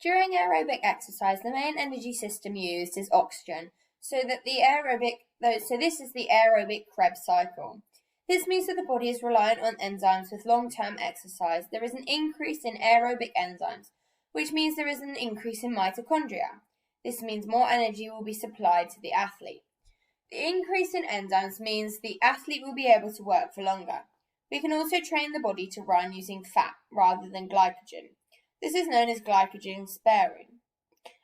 During aerobic exercise, the main energy system used is oxygen, so this is the aerobic Krebs cycle. This means that the body is reliant on enzymes with long-term exercise. There is an increase in aerobic enzymes, which means there is an increase in mitochondria. This means more energy will be supplied to the athlete. The increase in enzymes means the athlete will be able to work for longer. We can also train the body to run using fat rather than glycogen. This is known as glycogen sparing,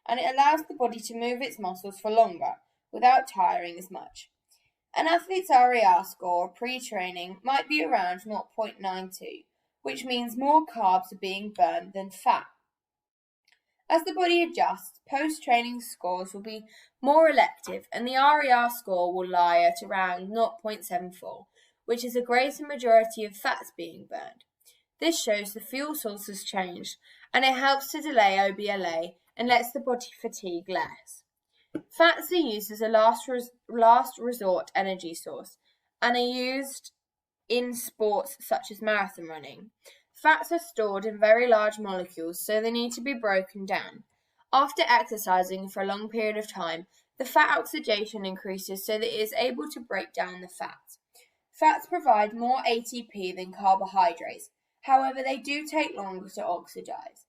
and it allows the body to move its muscles for longer without tiring as much. An athlete's RER score pre-training might be around 0.92, which means more carbs are being burned than fat. As the body adjusts, post-training scores will be more elective, and the RER score will lie at around 0.74, which is a greater majority of fats being burned. This shows the fuel source has changed, and it helps to delay OBLA and lets the body fatigue less. Fats are used as a last resort energy source and are used in sports such as marathon running. Fats are stored in very large molecules, so they need to be broken down. After exercising for a long period of time, the fat oxidation increases so that it is able to break down the fats. Fats provide more ATP than carbohydrates. However, they do take longer to oxidize.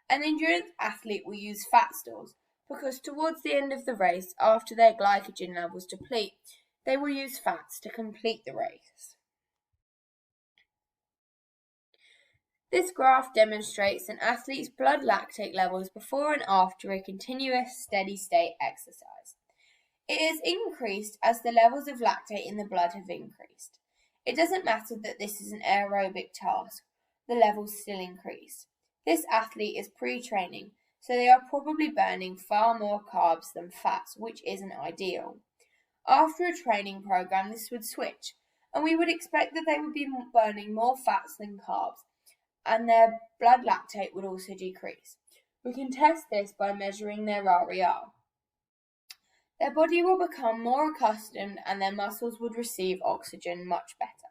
An endurance athlete will use fat stores because towards the end of the race, after their glycogen levels deplete, they will use fats to complete the race. This graph demonstrates an athlete's blood lactate levels before and after a continuous steady-state exercise. It is increased as the levels of lactate in the blood have increased. It doesn't matter that this is an aerobic task, the levels still increase. This athlete is pre-training, so they are probably burning far more carbs than fats, which isn't ideal. After a training program, this would switch, and we would expect that they would be burning more fats than carbs, and their blood lactate would also decrease. We can test this by measuring their RER. Their body will become more accustomed and their muscles would receive oxygen much better.